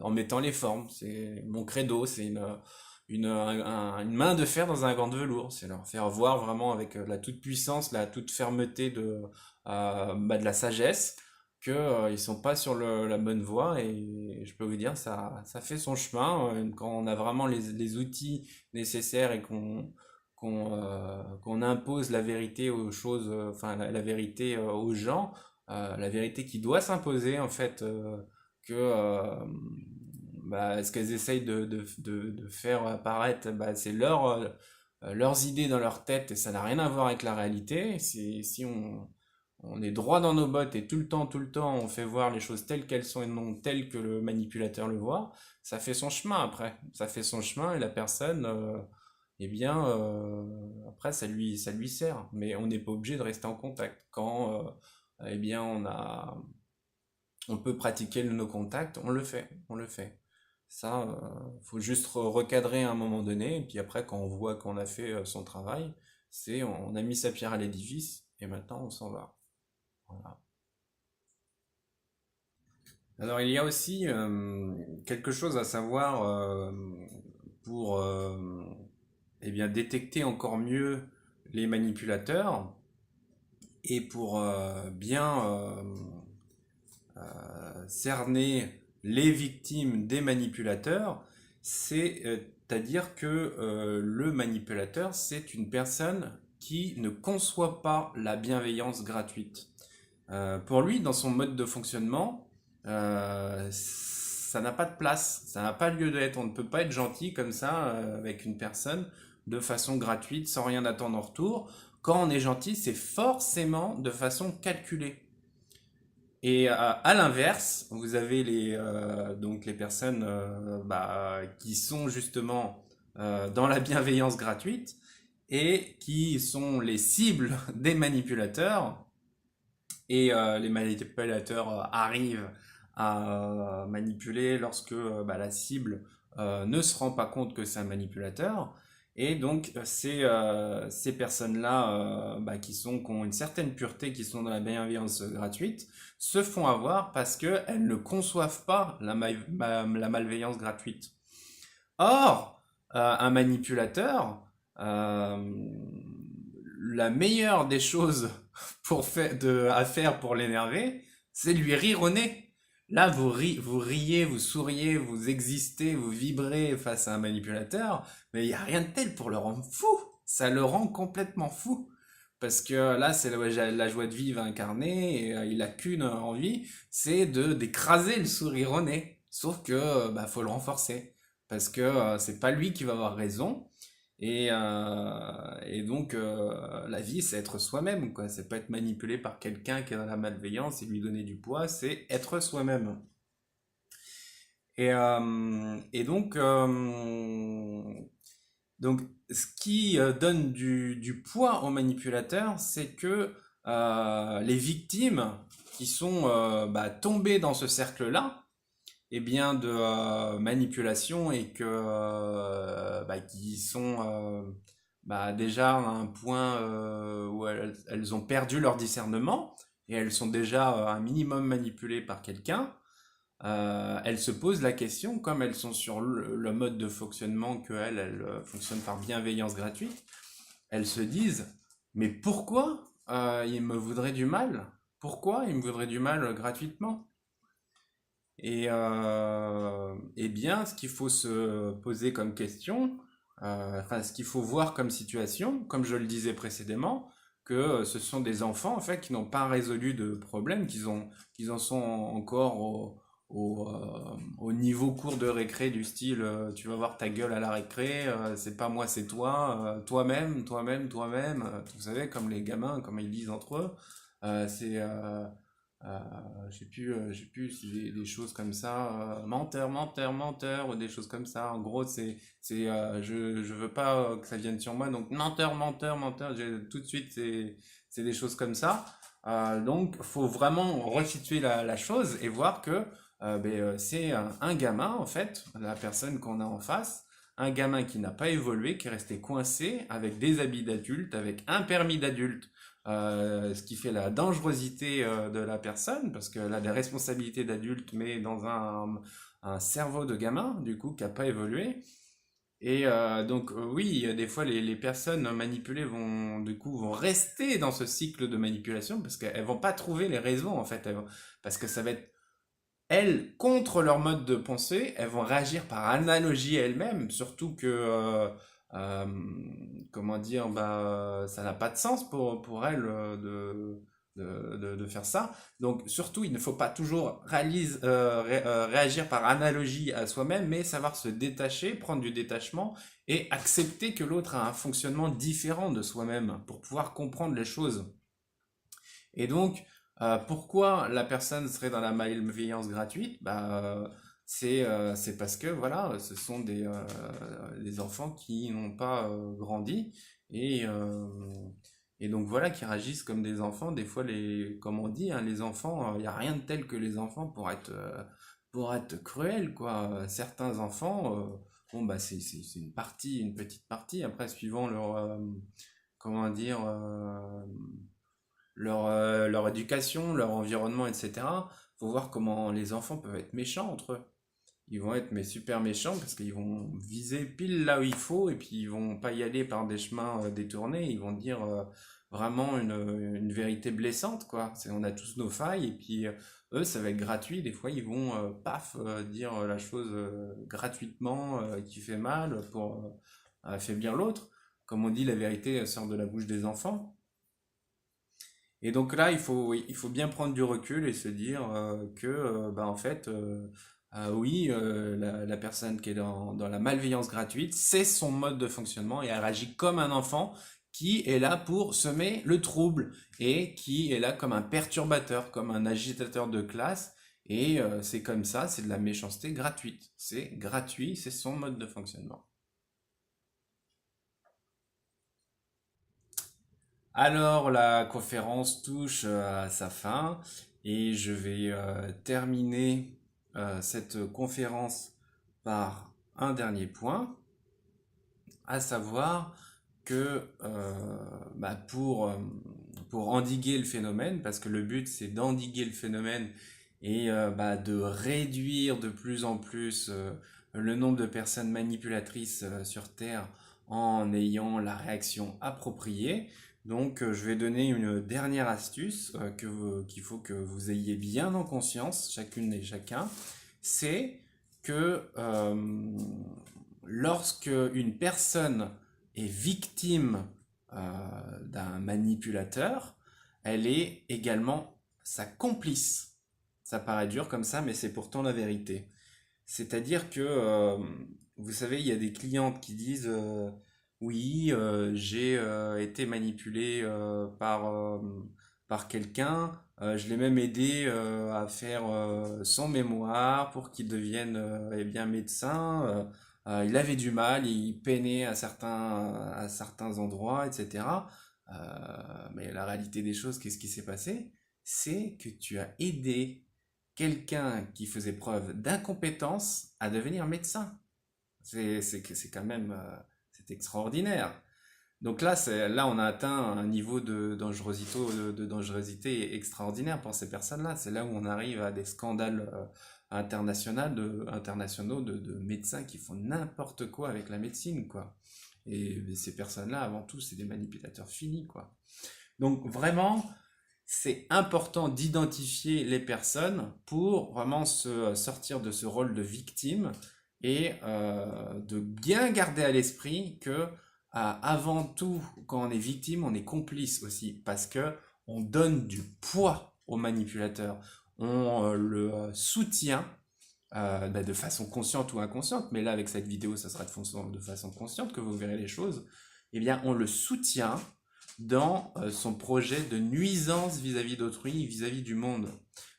en mettant les formes. C'est mon credo, c'est une main de fer dans un gant de velours. C'est leur faire voir vraiment avec la toute puissance, la toute fermeté de la sagesse que ils sont pas sur la bonne voie. Et je peux vous dire, ça fait son chemin quand on a vraiment les outils nécessaires et qu'on impose la vérité aux choses, enfin la vérité aux gens, la vérité qui doit s'imposer en fait. Que ce qu'elles essayent de faire apparaître, c'est leurs idées dans leur tête et ça n'a rien à voir avec la réalité. Si on est droit dans nos bottes et tout le temps, on fait voir les choses telles qu'elles sont et non telles que le manipulateur le voit, ça fait son chemin après. Ça fait son chemin et la personne, eh bien, après, ça lui sert. Mais on n'est pas obligé de rester en contact. Quand, eh bien, on peut pratiquer le no contact, on le fait, on le fait. Ça, faut juste recadrer à un moment donné, et puis après, quand on voit qu'on a fait son travail, on a mis sa pierre à l'édifice, et maintenant on s'en va. Voilà. Alors il y a aussi quelque chose à savoir pour eh bien, détecter encore mieux les manipulateurs et pour bien cerner les victimes des manipulateurs, c'est-à-dire que le manipulateur, c'est une personne qui ne conçoit pas la bienveillance gratuite. Pour lui, dans son mode de fonctionnement, ça n'a pas de place, ça n'a pas lieu d'être. On ne peut pas être gentil comme ça avec une personne de façon gratuite, sans rien attendre en retour. Quand on est gentil, c'est forcément de façon calculée. Et à l'inverse, vous avez donc les personnes qui sont justement dans la bienveillance gratuite et qui sont les cibles des manipulateurs. Et les manipulateurs arrivent à manipuler lorsque la cible ne se rend pas compte que c'est un manipulateur. Et donc ces personnes-là qui ont une certaine pureté, qui sont dans la bienveillance gratuite, se font avoir parce qu'elles ne conçoivent pas la malveillance gratuite. Or, un manipulateur, euh, la meilleure des choses à faire pour l'énerver, c'est lui rire au nez. Là, vous riez, vous souriez, vous existez, vous vibrez face à un manipulateur, mais il n'y a rien de tel pour le rendre fou. Ça le rend complètement fou. Parce que là, c'est la joie de vivre incarnée, et il a qu'une envie, c'est d'écraser le sourire au nez. Sauf que faut le renforcer. Parce que c'est pas lui qui va avoir raison. Et donc, la vie, c'est être soi-même, quoi. C'est pas être manipulé par quelqu'un qui est dans la malveillance et lui donner du poids, c'est être soi-même. Et donc, ce qui donne du poids aux manipulateurs, c'est que les victimes qui sont tombées dans ce cercle-là, eh bien de manipulation et qui sont déjà à un point où elles ont perdu leur discernement et elles sont déjà un minimum manipulées par quelqu'un. Elles se posent la question, comme elles sont sur le mode de fonctionnement qu'elles fonctionnent par bienveillance gratuite, elles se disent, mais pourquoi il me voudrait du mal? Pourquoi il me voudrait du mal gratuitement? Et bien, ce qu'il faut se poser comme question, enfin, ce qu'il faut voir comme situation, comme je le disais précédemment, que ce sont des enfants en fait qui n'ont pas résolu de problème, qu'ils en sont encore au niveau cours de récré du style tu vas voir ta gueule à la récré, c'est pas moi c'est toi, toi-même, toi-même, toi-même, vous savez comme les gamins, comme ils disent entre eux, c'est euh, je sais plus si des choses comme ça, menteur, menteur, menteur, ou des choses comme ça. En gros, je veux pas que ça vienne sur moi, donc menteur, menteur, menteur. Tout de suite, c'est des choses comme ça. Donc, faut vraiment resituer la chose et voir que c'est un gamin en fait, la personne qu'on a en face, un gamin qui n'a pas évolué, qui est resté coincé avec des habits d'adulte, avec un permis d'adulte, ce qui fait la dangerosité de la personne, parce qu'elle a des responsabilités d'adulte, mais dans un cerveau de gamin, du coup, qui n'a pas évolué. Et donc oui, des fois les personnes manipulées vont du coup vont rester dans ce cycle de manipulation parce qu'elles vont pas trouver les raisons en fait, parce que ça va être elles contre leur mode de pensée, elles vont réagir par analogie à elles-mêmes, surtout que euh, comment dire, bah ça n'a pas de sens pour elles de faire ça. Donc surtout, il ne faut pas toujours réagir par analogie à soi-même, mais savoir se détacher, prendre du détachement et accepter que l'autre a un fonctionnement différent de soi-même pour pouvoir comprendre les choses. Et donc, pourquoi la personne serait dans la malveillance gratuite? C'est parce que voilà, ce sont des enfants qui n'ont pas grandi et, euh, et donc voilà, qui réagissent comme des enfants. Des fois, comme on dit, hein, les enfants, il n'y a rien de tel que les enfants pour être cruels, quoi. Certains enfants, bon, bah, c'est une partie, une petite partie. Après, suivant comment dire, leur éducation, leur environnement, etc. Faut voir comment les enfants peuvent être méchants entre eux. Ils vont être mais super méchants parce qu'ils vont viser pile là où il faut et puis ils vont pas y aller par des chemins détournés. Ils vont dire vraiment une vérité blessante quoi. On a tous nos failles et puis eux ça va être gratuit. Des fois ils vont paf dire la chose gratuitement qui fait mal pour affaiblir l'autre. Comme on dit, la vérité sort de la bouche des enfants. Et donc là, il faut bien prendre du recul et se dire que, bah, en fait, oui, la personne qui est dans la malveillance gratuite, c'est son mode de fonctionnement et elle agit comme un enfant qui est là pour semer le trouble et qui est là comme un perturbateur, comme un agitateur de classe. Et c'est comme ça, c'est de la méchanceté gratuite. C'est gratuit, c'est son mode de fonctionnement. Alors, la conférence touche à sa fin et je vais terminer cette conférence par un dernier point, à savoir que pour endiguer le phénomène, parce que le but c'est d'endiguer le phénomène et de réduire de plus en plus le nombre de personnes manipulatrices sur Terre en ayant la réaction appropriée. Donc je vais donner une dernière astuce qu'il faut que vous ayez bien en conscience, chacune et chacun, c'est que lorsque une personne est victime d'un manipulateur, elle est également sa complice. Ça paraît dur comme ça, mais c'est pourtant la vérité. C'est-à-dire que, vous savez, il y a des clientes qui disent oui, j'ai été manipulé par quelqu'un, je l'ai même aidé à faire son mémoire pour qu'il devienne eh bien médecin. Il avait du mal, il peinait à certains endroits, etc. Mais la réalité des choses, qu'est-ce qui s'est passé? C'est que tu as aidé quelqu'un qui faisait preuve d'incompétence à devenir médecin. C'est quand même c'est extraordinaire. Donc là, là, on a atteint un niveau de dangerosité extraordinaire pour ces personnes-là. C'est là où on arrive à des scandales internationaux de médecins qui font n'importe quoi avec la médecine, quoi. Et ces personnes-là, avant tout, c'est des manipulateurs finis, quoi. Donc vraiment, c'est important d'identifier les personnes pour vraiment se sortir de ce rôle de victime et de bien garder à l'esprit que avant tout, quand on est victime, on est complice aussi parce que on donne du poids au manipulateur, on le soutient de façon consciente ou inconsciente, mais là avec cette vidéo, ça sera de façon consciente que vous verrez les choses. Eh bien, on le soutient dans son projet de nuisance vis-à-vis d'autrui, vis-à-vis du monde.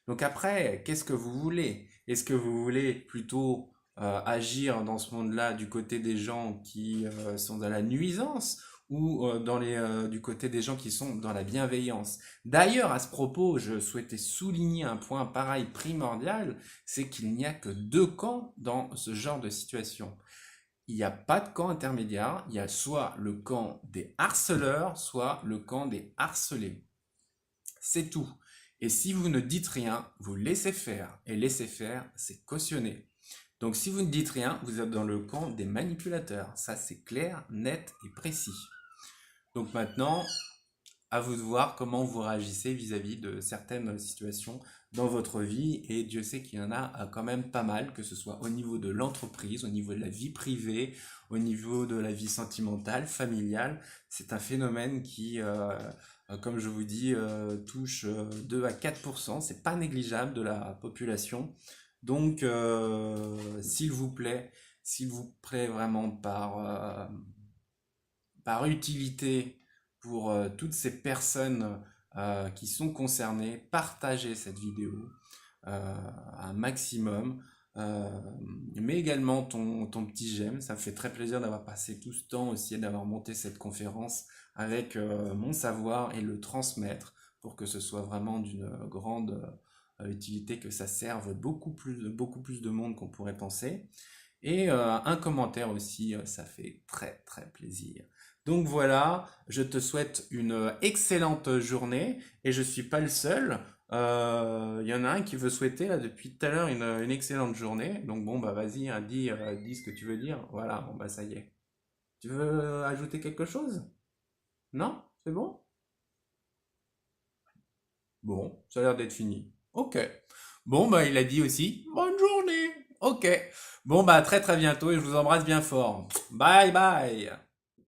Donc après, qu'est-ce que vous voulez? Est-ce que vous voulez plutôt agir dans ce monde-là du côté des gens qui sont dans la nuisance ou du côté des gens qui sont dans la bienveillance? D'ailleurs, à ce propos, je souhaitais souligner un point pareil primordial, c'est qu'il n'y a que deux camps dans ce genre de situation. il n'y a pas de camp intermédiaire. Il y a soit le camp des harceleurs, soit le camp des harcelés. C'est tout. Et si vous ne dites rien, vous laissez faire. Et laisser faire, c'est cautionner. Donc si vous ne dites rien, vous êtes dans le camp des manipulateurs. Ça, c'est clair, net et précis. Donc maintenant, à vous de voir comment vous réagissez vis-à-vis de certaines situations dans votre vie. Et Dieu sait qu'il y en a quand même pas mal, que ce soit au niveau de l'entreprise, au niveau de la vie privée, au niveau de la vie sentimentale, familiale. C'est un phénomène qui, comme je vous dis, touche 2 à 4%. C'est pas négligeable de la population. Donc, s'il vous plaît vraiment par utilité pour toutes ces personnes qui sont concernées, partagez cette vidéo un maximum. Euh, mais également ton petit j'aime, ça me fait très plaisir d'avoir passé tout ce temps aussi et d'avoir monté cette conférence avec mon savoir et le transmettre pour que ce soit vraiment d'une grande utilité, que ça serve beaucoup plus de monde qu'on pourrait penser. Et un commentaire aussi, ça fait très très plaisir. Donc voilà, je te souhaite une excellente journée et je suis pas le seul. Il y en a un qui veut souhaiter là depuis tout à l'heure une excellente journée. Donc bon bah vas-y, hein, dis ce que tu veux dire. Voilà, bon bah ça y est. Tu veux ajouter quelque chose? Non? C'est bon? Bon, ça a l'air d'être fini. Ok. Bon bah il a dit aussi bonne journée. Ok. Bon bah à très très bientôt et je vous embrasse bien fort. Bye bye.